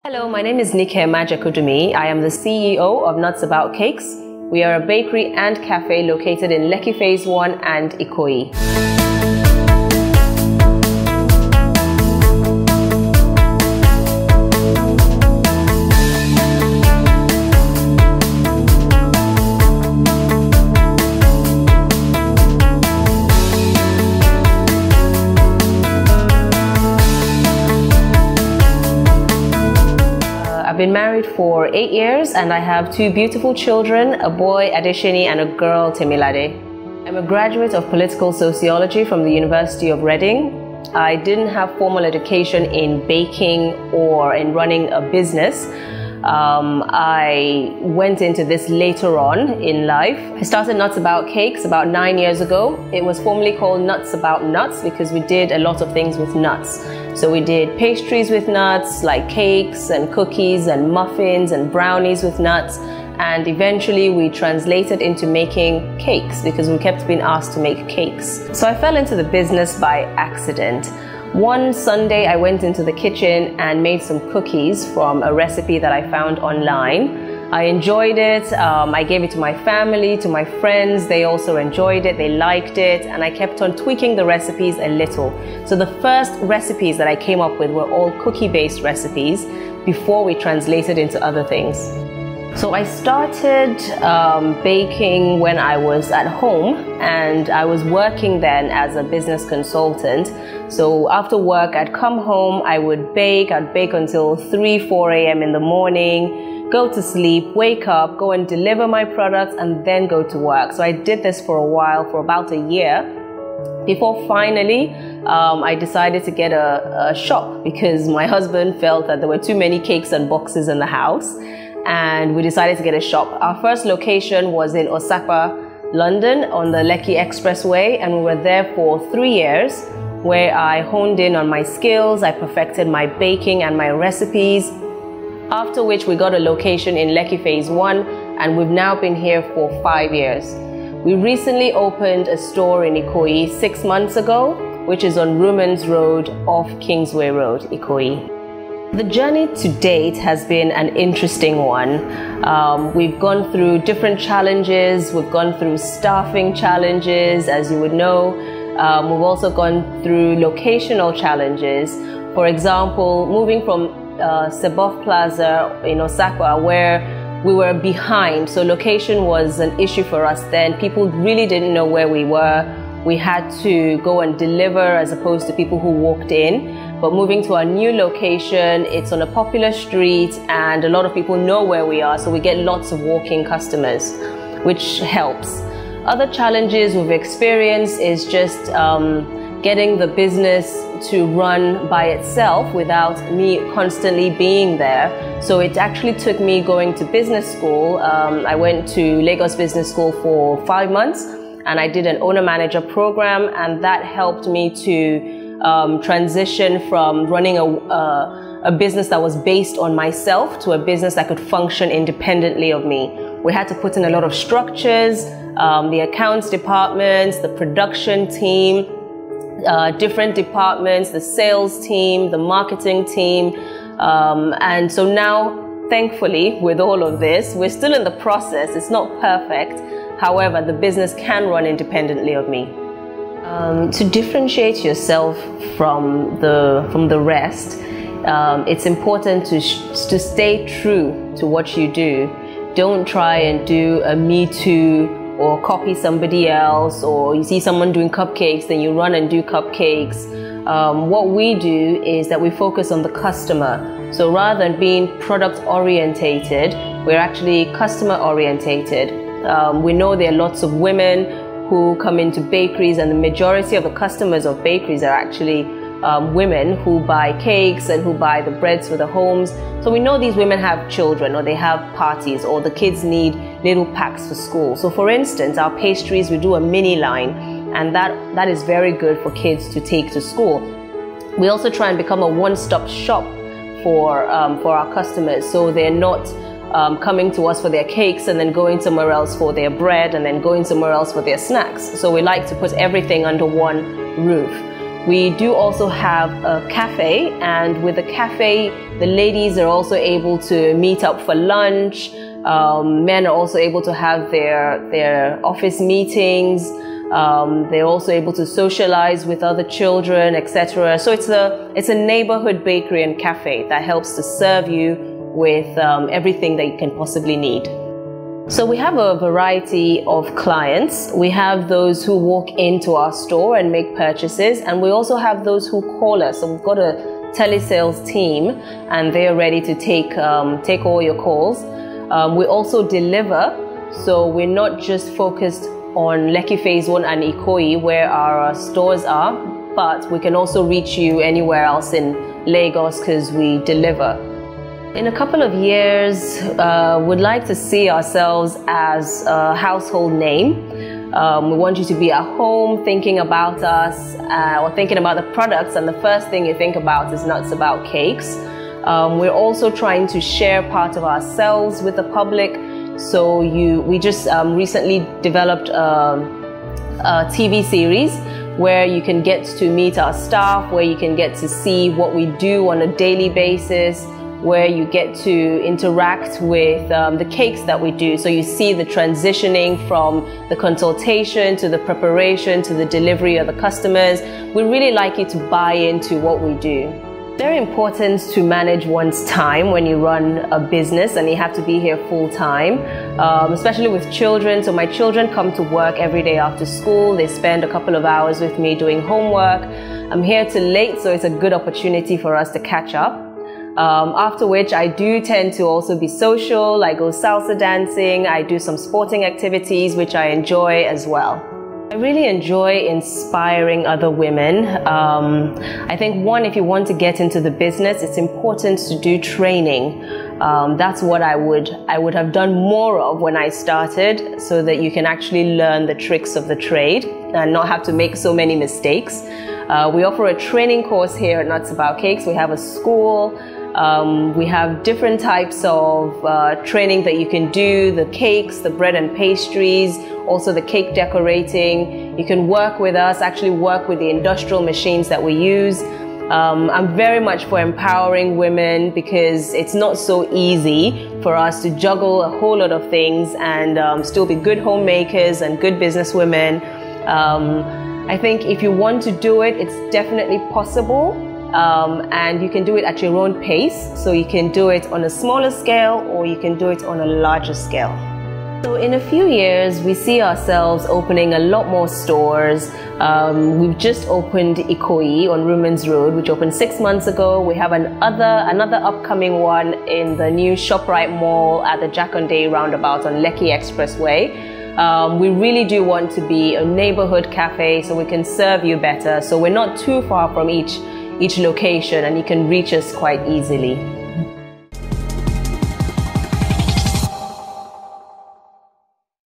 Hello, my name is Majekodunmi. I am the CEO of Nuts About Cakes. We are a bakery and cafe located in Lekki Phase 1 and Ikoyi. I've been married for 8 years and I have 2 beautiful children, a boy Adeshini and a girl Temilade. I'm a graduate of political sociology from the University of Reading. I didn't have formal education in baking or in running a business. I went into this later on in life. I started Nuts About Cakes about 9 years ago. It was formerly called Nuts About Nuts because we did a lot of things with nuts. So we did pastries with nuts, like cakes and cookies and muffins and brownies with nuts. And eventually we translated into making cakes because we kept being asked to make cakes. So I fell into the business by accident. One Sunday I went into the kitchen and made some cookies from a recipe that I found online. I enjoyed it. I gave it to my family, to my friends. They also enjoyed it. They liked it. And I kept on tweaking the recipes a little. So the first recipes that I came up with were all cookie-based recipes before we translated into other things. So I started baking when I was at home, and I was working then as a business consultant. So after work, I'd come home, I would bake. I'd bake until 3, 4 a.m. in the morning, go to sleep, wake up, go and deliver my products, and then go to work. So I did this for a while, for about a year, before finally I decided to get a shop because my husband felt that there were too many cakes and boxes in the house. And we decided to get a shop. Our first location was in Osaka, London, on the Lekki Expressway, and we were there for 3 years, where I honed in on my skills, I perfected my baking and my recipes, after which we got a location in Lekki Phase 1, and we've now been here for 5 years. We recently opened a store in Ikoyi 6 months ago, which is on Rumans Road off Kingsway Road, Ikoyi. The journey to date has been an interesting one. We've gone through different challenges. We've gone through staffing challenges, as you would know. We've also gone through locational challenges. For example, moving from Sebof Plaza in Osaka, where we were behind. So location was an issue for us then. People really didn't know where we were. We had to go and deliver as opposed to people who walked in. But moving to our new location, it's on a popular street and a lot of people know where we are, so we get lots of walking customers, which helps. Other challenges we've experienced is just getting the business to run by itself without me constantly being there. So it actually took me going to business school. I went to Lagos Business School for 5 months and I did an owner-manager program, and that helped me to transition from running a business that was based on myself to a business that could function independently of me. We had to put in a lot of structures, the accounts departments, the production team, different departments, the sales team, the marketing team. And so now, thankfully, with all of this, we're still in the process. It's not perfect. However, the business can run independently of me. To differentiate yourself from the rest, it's important to stay true to what you do. Don't try and do a me too or copy somebody else, or you see someone doing cupcakes, then you run and do cupcakes. What we do is that we focus on the customer. So rather than being product orientated, we're actually customer orientated. We know there are lots of women who come into bakeries, and the majority of the customers of bakeries are actually women who buy cakes and who buy the breads for the homes. So we know these women have children, or they have parties, or the kids need little packs for school. So for instance, our pastries, we do a mini line, and that is very good for kids to take to school. We also try and become a one-stop shop for our customers, so they're not coming to us for their cakes and then going somewhere else for their bread and then going somewhere else for their snacks. So we like to put everything under one roof. We do also have a cafe, and with the cafe, the ladies are also able to meet up for lunch. Men are also able to have their office meetings. They're also able to socialize with other children, etc. So it's a neighborhood bakery and cafe that helps to serve you with everything that you can possibly need. So we have a variety of clients. We have those who walk into our store and make purchases, and we also have those who call us. So we've got a telesales team, and they are ready to take all your calls. We also deliver, so we're not just focused on Lekki Phase 1 and Ikoyi, where our stores are, but we can also reach you anywhere else in Lagos because we deliver. In a couple of years, we'd like to see ourselves as a household name. We want you to be at home thinking about us or thinking about the products, and the first thing you think about is nuts about cakes. We're also trying to share part of ourselves with the public. So we just recently developed a TV series where you can get to meet our staff, where you can get to see what we do on a daily basis, where you get to interact with the cakes that we do. So you see the transitioning from the consultation to the preparation to the delivery of the customers. We really like you to buy into what we do. It's very important to manage one's time when you run a business and you have to be here full time, especially with children. So my children come to work every day after school. They spend a couple of hours with me doing homework. I'm here till late, so it's a good opportunity for us to catch up. After which I do tend to also be social. I go salsa dancing, I do some sporting activities which I enjoy as well. I really enjoy inspiring other women. I think one, if you want to get into the business, it's important to do training. That's what I would have done more of when I started, so that you can actually learn the tricks of the trade and not have to make so many mistakes. We offer a training course here at Nuts About Cakes. We have a school. We have different types of training that you can do, the cakes, the bread and pastries, also the cake decorating. You can work with us, actually work with the industrial machines that we use. I'm very much for empowering women, because it's not so easy for us to juggle a whole lot of things and still be good homemakers and good business women. I think if you want to do it, it's definitely possible. And you can do it at your own pace. So you can do it on a smaller scale, or you can do it on a larger scale. So in a few years, we see ourselves opening a lot more stores. We've just opened Ikoyi on Rumans Road, which opened 6 months ago. We have another upcoming one in the new ShopRite Mall at the Jakande roundabout on Lekki Expressway. We really do want to be a neighborhood cafe so we can serve you better. So we're not too far from each location, and you can reach us quite easily.